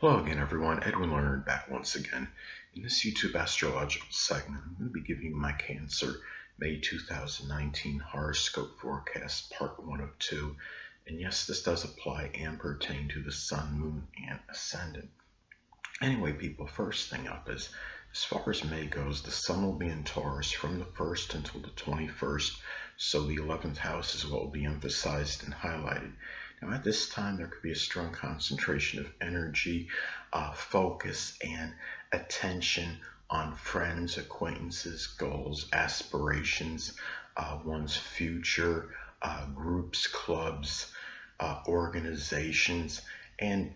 Hello again, everyone. Edwin Learnard back once again. In this YouTube astrological segment, I'm going to be giving you my Cancer May 2019 horoscope forecast, part 1 of 2. And yes, this does apply and pertain to the Sun, Moon, and Ascendant. Anyway, people, first thing up is, as far as May goes, the Sun will be in Taurus from the 1st until the 21st, so the 11th house is what will be emphasized and highlighted. Now, at this time, there could be a strong concentration of energy, focus, and attention on friends, acquaintances, goals, aspirations, one's future, groups, clubs, organizations, and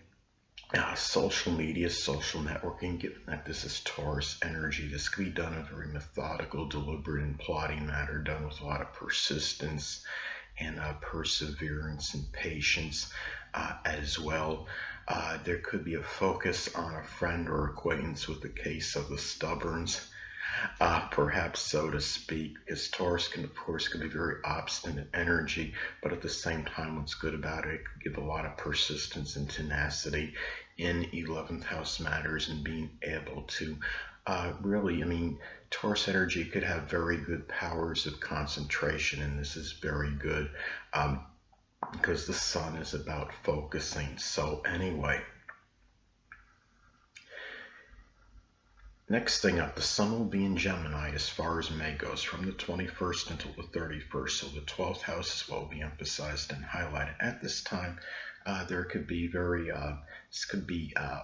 social media, social networking. Given that this is Taurus energy, this could be done in a very methodical, deliberate, and plotting manner, done with a lot of persistence and perseverance and patience as well. There could be a focus on a friend or acquaintance with the case of the stubborns, perhaps, so to speak, because Taurus can, of course, be very obstinate energy, but at the same time, what's good about it could give a lot of persistence and tenacity in 11th house matters and being able to Taurus energy could have very good powers of concentration, and this is very good because the Sun is about focusing. So anyway, next thing up, the Sun will be in Gemini as far as May goes, from the 21st until the 31st. So the 12th house is what will be emphasized and highlighted. At this time, there could be a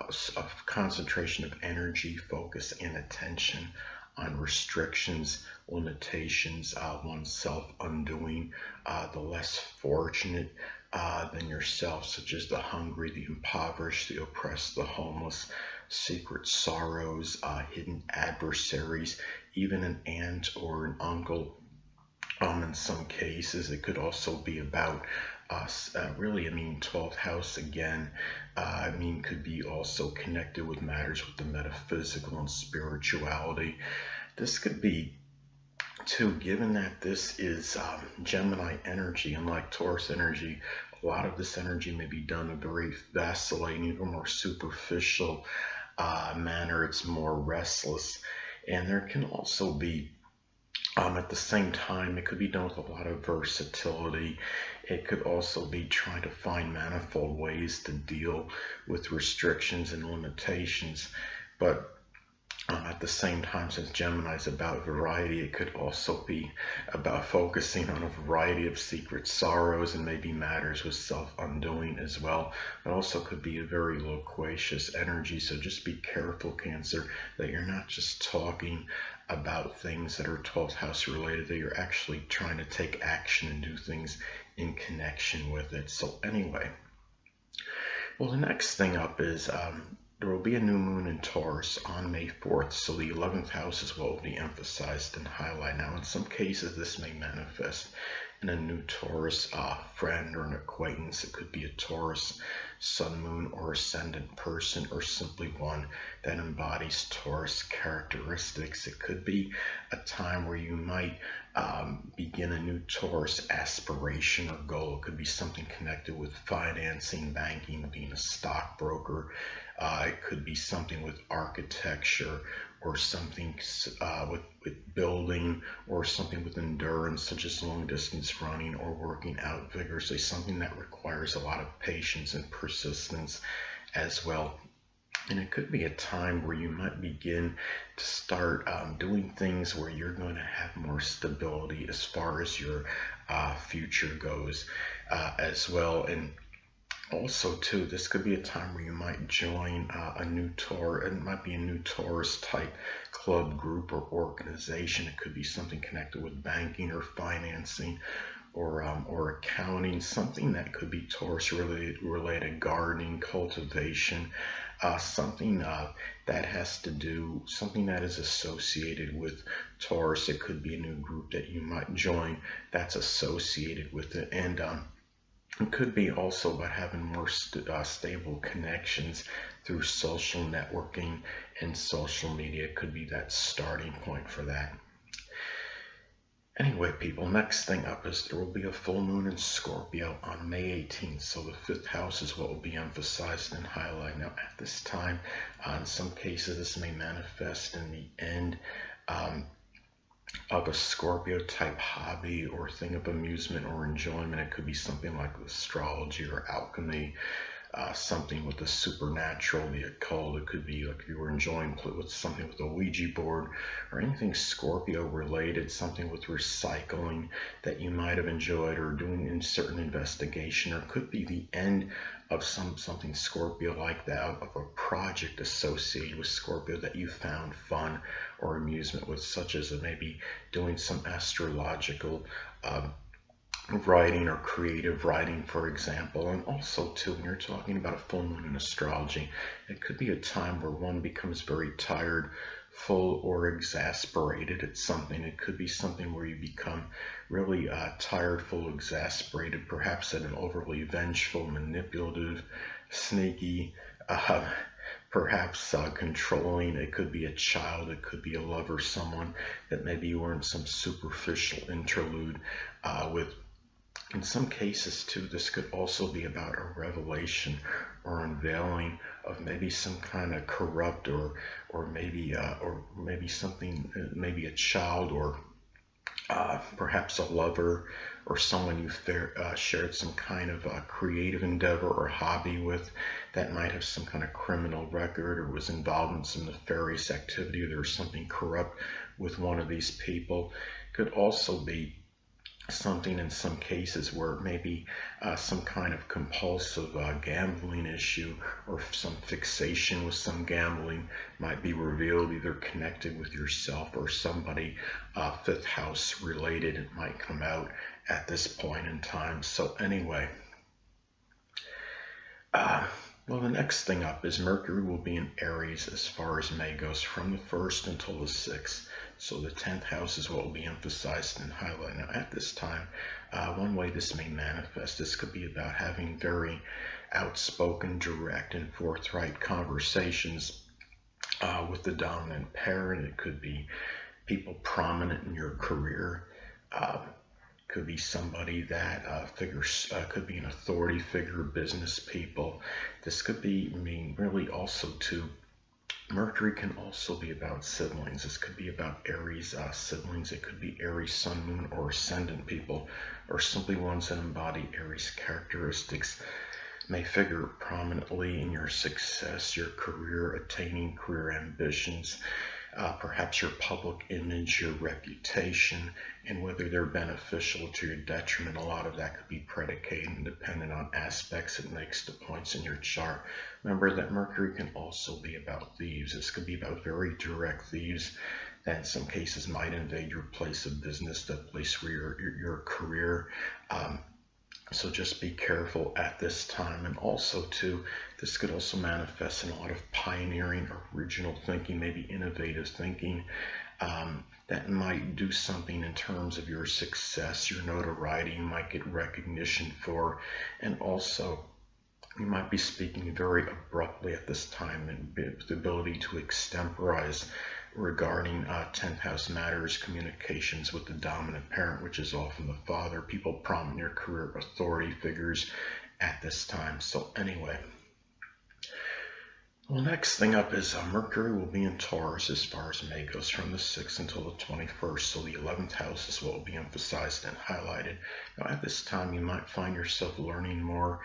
concentration of energy, focus, and attention on restrictions, limitations, oneself undoing the less fortunate than yourself, such as the hungry, the impoverished, the oppressed, the homeless, secret sorrows, hidden adversaries, even an aunt or an uncle. In some cases, it could also be about us. 12th house again, could be also connected with matters with the metaphysical and spirituality. This could be, too, given that this is Gemini energy, unlike Taurus energy, a lot of this energy may be done in a very vacillating, even more superficial manner. It's more restless, and there can also be at the same time, it could be done with a lot of versatility. It could also be trying to find manifold ways to deal with restrictions and limitations. But at the same time, since Gemini is about variety, it could also be about focusing on a variety of secret sorrows and maybe matters with self-undoing as well. It also could be a very loquacious energy, so just be careful, Cancer, that you're not just talking about things that are 12th house related, that you're actually trying to take action and do things in connection with it. So anyway, well, the next thing up is there will be a new moon in Taurus on May 4th, so the 11th house is what will be emphasized and highlighted. Now, in some cases, this may manifest in a new Taurus friend or an acquaintance. It could be a Taurus Sun, Moon, or Ascendant person, or simply one that embodies Taurus characteristics. It could be a time where you might begin a new Taurus aspiration or goal. It could be something connected with financing, banking, being a stockbroker. It could be something with architecture, or something with building, or something with endurance, such as long distance running or working out vigorously, something that requires a lot of patience and persistence as well. And it could be a time where you might begin to start doing things where you're going to have more stability as far as your future goes as well. And also, too, this could be a time where you might join a new Taurus. It might be a new Taurus type club, group, or organization. It could be something connected with banking or financing, or accounting, something that could be Taurus related, gardening, cultivation, something that has to do, something that is associated with Taurus. It could be a new group that you might join that's associated with it. And it could be also about having more stable connections through social networking and social media. It could be that starting point for that. Anyway, people, next thing up is there will be a full moon in Scorpio on May 18th. So the fifth house is what will be emphasized and highlighted. Now, at this time, in some cases, this may manifest in the end of a Scorpio type hobby or thing of amusement or enjoyment. It could be something like astrology or alchemy, something with the supernatural, the occult. It could be like if you were enjoying with something with a Ouija board or anything Scorpio related, something with recycling that you might have enjoyed or doing in certain investigation, or it could be the end of something Scorpio like that, of a project associated with Scorpio that you found fun or amusement with, such as maybe doing some astrological writing or creative writing, for example. And also too, when you're talking about a full moon in astrology, it could be a time where one becomes very tired, full, or exasperated at something. It could be something where you become really tired, full, exasperated, perhaps at an overly vengeful, manipulative, sneaky, perhaps controlling. It could be a child, it could be a lover, someone that maybe you were in some superficial interlude with. In some cases too, this could also be about a revelation or unveiling of maybe some kind of corrupt or maybe something, maybe a child or perhaps a lover or someone you shared some kind of creative endeavor or hobby with that might have some kind of criminal record or was involved in some nefarious activity, or there was something corrupt with one of these people. Could also be something in some cases where maybe some kind of compulsive gambling issue or some fixation with some gambling might be revealed, either connected with yourself or somebody fifth house related. It might come out at this point in time. So anyway, well, the next thing up is Mercury will be in Aries as far as May goes, from the 1st until the 6th. So the 10th house is what will be emphasized and highlighted. Now, at this time, one way this may manifest, this could be about having very outspoken, direct, and forthright conversations with the dominant parent. It could be people prominent in your career. Could be somebody that could be an authority figure, business people. This could be, really also too, Mercury can also be about siblings. This could be about Aries siblings. It could be Aries sun, moon, or ascendant people, or simply ones that embody Aries characteristics. May figure prominently in your success, your career, attaining career ambitions, perhaps your public image, your reputation, and whether they're beneficial to your detriment. A lot of that could be predicated and dependent on aspects it makes to points in your chart. Remember that Mercury can also be about thieves. This could be about very direct thieves that in some cases might invade your place of business, the place where your career. So just be careful at this time. And also too, this could also manifest in a lot of pioneering, original thinking, maybe innovative thinking, that might do something in terms of your success, your notoriety. You might get recognition for, and also you might be speaking very abruptly at this time, and the ability to extemporize regarding 10th house matters, communications with the dominant parent, which is often the father, people prominent in your career, authority figures at this time. So anyway, well, next thing up is Mercury will be in Taurus as far as May goes, from the 6th until the 21st. So the 11th house is what will be emphasized and highlighted. Now, at this time, you might find yourself learning more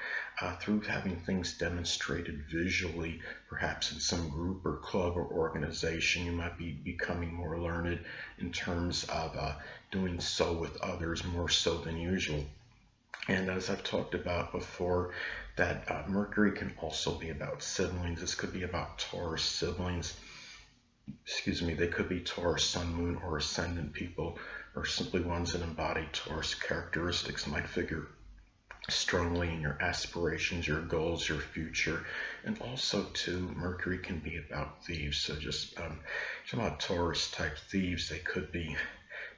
through having things demonstrated visually, perhaps in some group or club or organization. You might be becoming more learned in terms of doing so with others more so than usual. And as I've talked about before, that Mercury can also be about siblings. This could be about Taurus siblings. Excuse me, they could be Taurus sun, moon, or ascendant people, or simply ones that embody Taurus characteristics, might figure strongly in your aspirations, your goals, your future. And also too, Mercury can be about thieves. So just about Taurus type thieves, they could be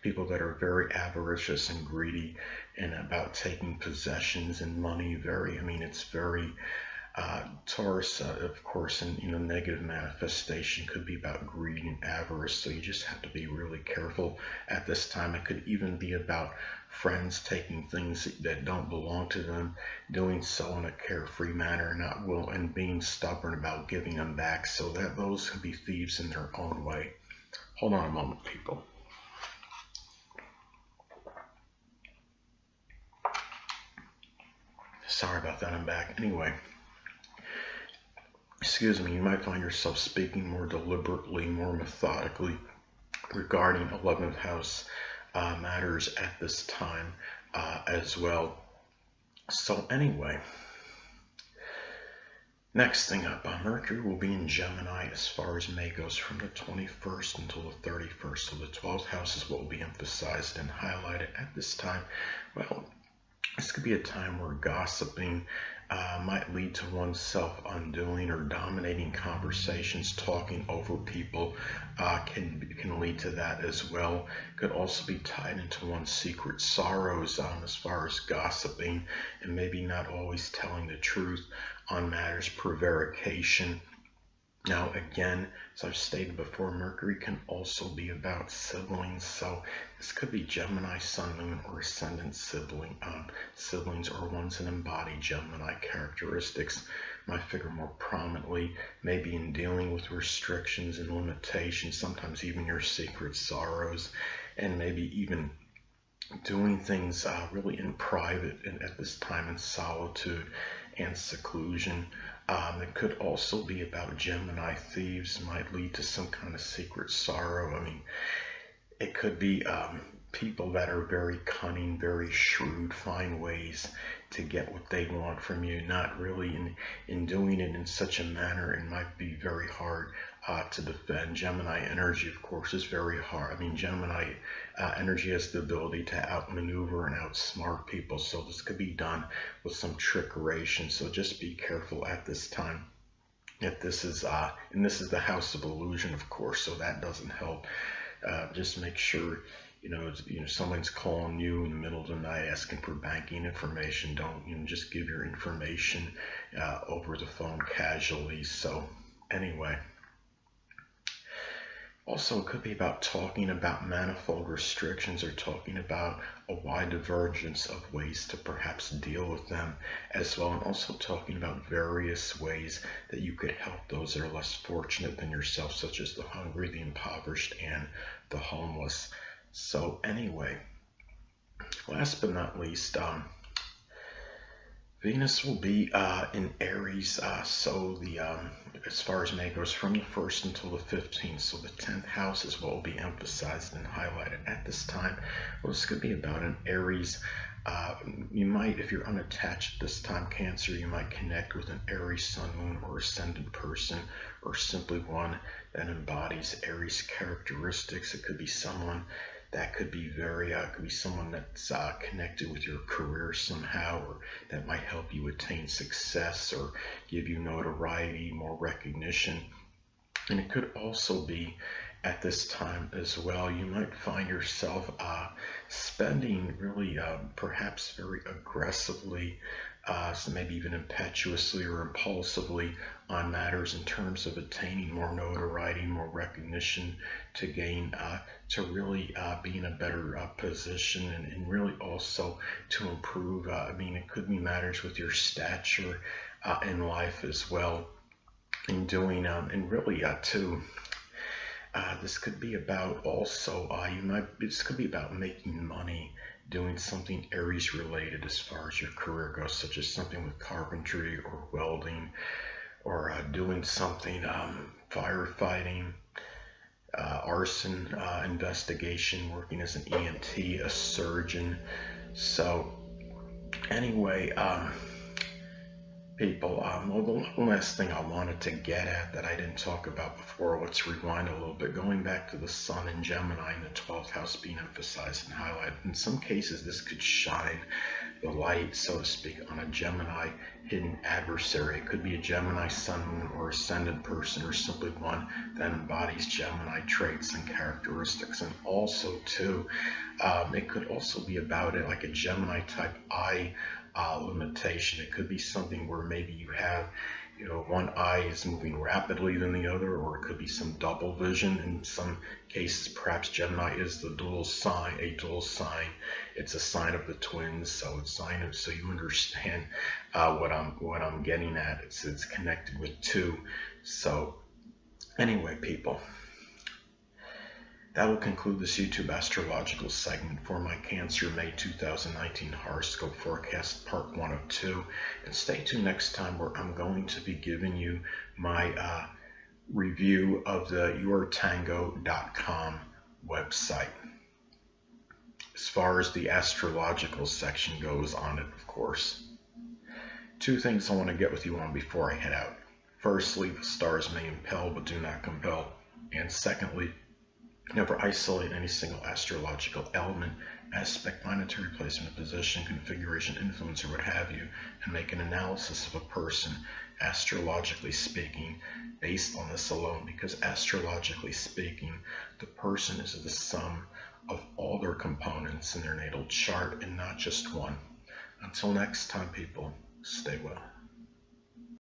people that are very avaricious and greedy and about taking possessions and money. It's very Taurus, of course, in negative manifestation could be about greed and avarice, so you just have to be really careful at this time. It could even be about friends taking things that don't belong to them, doing so in a carefree manner, and being stubborn about giving them back. So that those could be thieves in their own way. Hold on a moment, people. Sorry about that, I'm back. Anyway, excuse me, you might find yourself speaking more deliberately, more methodically regarding 11th house matters at this time as well. So anyway, next thing up, Mercury will be in Gemini as far as May goes from the 21st until the 31st. So the 12th house is what will be emphasized and highlighted at this time. Well, this could be a time where gossiping might lead to one's self-undoing, or dominating conversations, talking over people can lead to that as well. Could also be tied into one's secret sorrows as far as gossiping, and maybe not always telling the truth on matters, prevarication. Now again, as I've stated before, Mercury can also be about siblings, so this could be Gemini, Sun, Moon, or Ascendant siblings, or ones that embody Gemini characteristics. Might figure more prominently, maybe in dealing with restrictions and limitations, sometimes even your secret sorrows, and maybe even doing things really in private and at this time in solitude and seclusion. It could also be about Gemini thieves, might lead to some kind of secret sorrow. I mean, it could be people that are very cunning, very shrewd, find ways to get what they want from you, not really in doing it in such a manner. It might be very hard to defend. Gemini energy, of course, is very hard. I mean, Gemini energy has the ability to outmaneuver and outsmart people, so this could be done with some trickeration. So just be careful at this time. If this is and this is the house of illusion, of course, so that doesn't help. Just make sure someone's calling you in the middle of the night asking for banking information. Don't just give your information over the phone casually. So anyway, also it could be about talking about manifold restrictions, or talking about a wide divergence of ways to perhaps deal with them as well, and also talking about various ways that you could help those that are less fortunate than yourself, such as the hungry, the impoverished, and the homeless. So anyway, last but not least, Venus will be in Aries, so the as far as May goes, from the 1st until the 15th. So the 10th house is what will be emphasized and highlighted at this time. Well, this could be about an Aries. You might, if you're unattached this time, Cancer, you might connect with an Aries Sun, Moon, or Ascendant person, or simply one that embodies Aries characteristics. It could be someone that could be could be someone that's connected with your career somehow, or that might help you attain success or give you notoriety, more recognition. And it could also be at this time as well, you might find yourself spending really perhaps very aggressively, so maybe even impetuously or impulsively, on matters in terms of attaining more notoriety, more recognition, to gain, to really be in a better position, and really also to improve. I mean, it could be matters with your stature in life as well, in doing, and really too. This could be about also, this could be about making money, doing something Aries related as far as your career goes, such as something with carpentry or welding, or doing something firefighting, arson investigation, working as an EMT, a surgeon. So anyway, people, well, the one last thing I wanted to get at that I didn't talk about before, let's rewind a little bit, going back to the Sun in Gemini and the 12th house being emphasized and highlighted. In some cases, this could shine the light, so to speak, on a Gemini hidden adversary. It could be a Gemini Sun, Moon, or Ascendant person, or simply one that embodies Gemini traits and characteristics. And also too, it could also be about it like a Gemini type eye limitation. It could be something where maybe you have, one eye is moving rapidly than the other, or it could be some double vision. In some cases, perhaps Gemini is a dual sign. It's a sign of the twins, so so you understand what I'm getting at. It's connected with two. So anyway, people, that will conclude this YouTube astrological segment for my Cancer May 2019 horoscope forecast, part 1 of 2. And stay tuned next time, where I'm going to be giving you my review of the yourtango.com website, as far as the astrological section goes on it, of course. 2 things I want to get with you on before I head out. Firstly, the stars may impel but do not compel. And secondly, never isolate any single astrological element, aspect, planetary placement, position, configuration, influence, or what have you, and make an analysis of a person, astrologically speaking, based on this alone, because astrologically speaking, the person is the sum of all their components in their natal chart and not just one. Until next time, people, stay well.